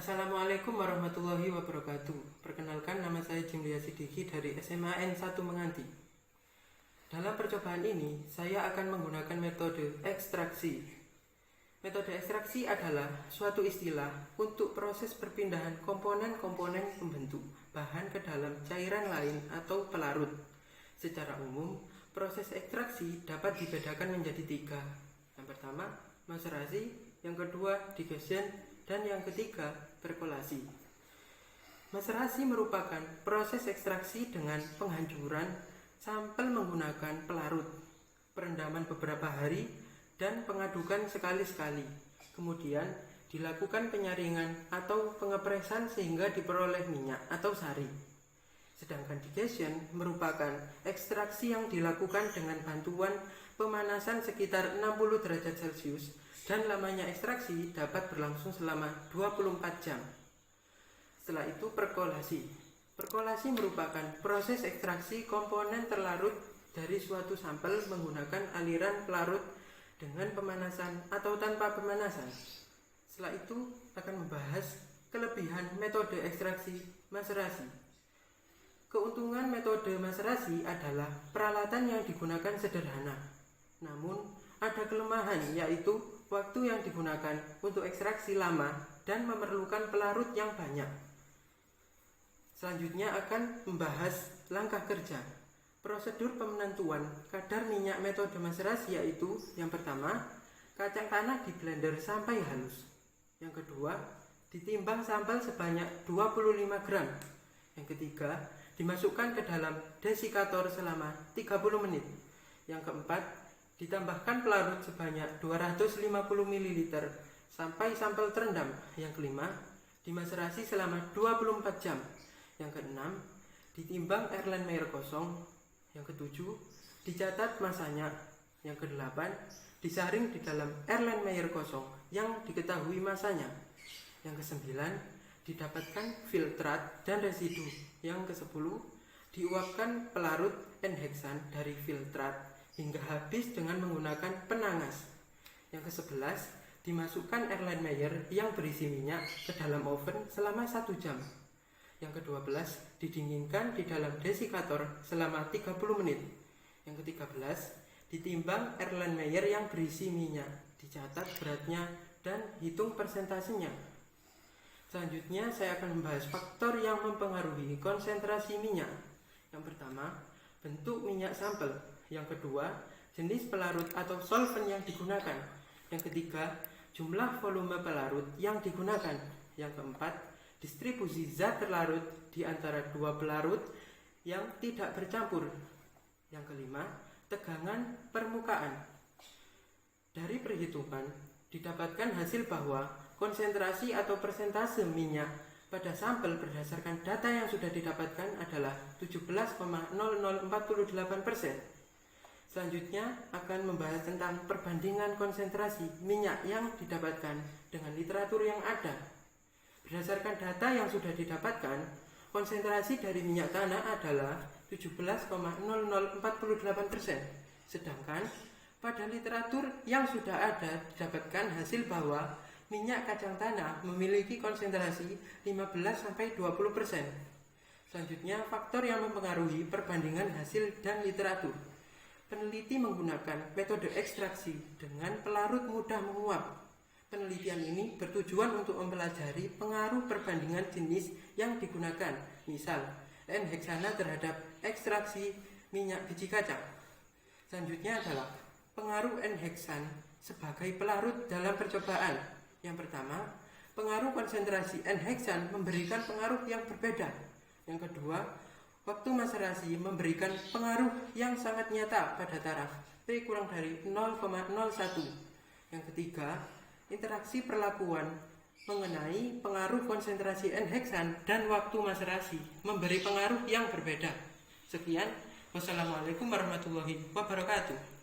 Assalamualaikum warahmatullahi wabarakatuh. Perkenalkan, nama saya Jimlia Sidiki dari SMA N1 Menganti. Dalam percobaan ini, saya akan menggunakan metode ekstraksi. Metode ekstraksi adalah suatu istilah untuk proses perpindahan komponen-komponen pembentuk bahan ke dalam cairan lain atau pelarut. Secara umum, proses ekstraksi dapat dibedakan menjadi 3. Yang pertama, maserasi, yang kedua, digestion, dan yang ketiga, perkolasi. Maserasi merupakan proses ekstraksi dengan penghancuran sampel menggunakan pelarut, perendaman beberapa hari, dan pengadukan sekali-sekali. Kemudian dilakukan penyaringan atau pengepresan sehingga diperoleh minyak atau sari. Sedangkan digestion merupakan ekstraksi yang dilakukan dengan bantuan pemanasan sekitar 60 derajat Celcius dan lamanya ekstraksi dapat berlangsung selama 24 jam. Setelah itu perkolasi. Perkolasi merupakan proses ekstraksi komponen terlarut dari suatu sampel menggunakan aliran pelarut dengan pemanasan atau tanpa pemanasan. Setelah itu akan membahas kelebihan metode ekstraksi maserasi. Keuntungan metode maserasi adalah peralatan yang digunakan sederhana. Namun ada kelemahan, yaitu waktu yang digunakan untuk ekstraksi lama dan memerlukan pelarut yang banyak. Selanjutnya akan membahas langkah kerja. Prosedur penentuan kadar minyak metode maserasi yaitu: yang pertama, kacang tanah di blender sampai halus. Yang kedua, ditimbang sampel sebanyak 25 gram. Yang ketiga, dimasukkan ke dalam desikator selama 30 menit. Yang keempat, ditambahkan pelarut sebanyak 250 ml sampai sampel terendam. Yang kelima, dimaserasi selama 24 jam. Yang keenam, ditimbang Erlenmeyer kosong. Yang ketujuh, dicatat masanya. Yang kedelapan, disaring di dalam Erlenmeyer kosong yang diketahui masanya. Yang kesembilan, didapatkan filtrat dan residu. Yang kesepuluh, diuapkan pelarut N-heksan dari filtrat hingga habis dengan menggunakan penangas. Yang ke-11, dimasukkan Erlenmeyer yang berisi minyak ke dalam oven selama 1 jam. Yang ke-12, didinginkan di dalam desikator selama 30 menit. Yang ke-13, ditimbang Erlenmeyer yang berisi minyak, dicatat beratnya dan hitung persentasenya. Selanjutnya saya akan membahas faktor yang mempengaruhi konsentrasi minyak. Yang pertama, bentuk minyak sampel. Yang kedua, jenis pelarut atau solvent yang digunakan. Yang ketiga, jumlah volume pelarut yang digunakan. Yang keempat, distribusi zat terlarut di antara dua pelarut yang tidak bercampur. Yang kelima, tegangan permukaan. Dari perhitungan, didapatkan hasil bahwa konsentrasi atau persentase minyak pada sampel berdasarkan data yang sudah didapatkan adalah 17,0048%. Selanjutnya akan membahas tentang perbandingan konsentrasi minyak yang didapatkan dengan literatur yang ada. Berdasarkan data yang sudah didapatkan, konsentrasi dari minyak tanah adalah 17,0048%. Sedangkan pada literatur yang sudah ada didapatkan hasil bahwa minyak kacang tanah memiliki konsentrasi 15-20%. Selanjutnya, faktor yang mempengaruhi perbandingan hasil dan literatur. Peneliti menggunakan metode ekstraksi dengan pelarut mudah menguap. Penelitian ini bertujuan untuk mempelajari pengaruh perbandingan jenis yang digunakan, misal N-heksana terhadap ekstraksi minyak biji kacang. Selanjutnya adalah pengaruh N-heksan sebagai pelarut dalam percobaan. Yang pertama, pengaruh konsentrasi N-heksan memberikan pengaruh yang berbeda. Yang kedua, waktu maserasi memberikan pengaruh yang sangat nyata pada taraf P kurang dari 0,01. Yang ketiga, interaksi perlakuan mengenai pengaruh konsentrasi N-heksan dan waktu maserasi memberi pengaruh yang berbeda. Sekian, wassalamualaikum warahmatullahi wabarakatuh.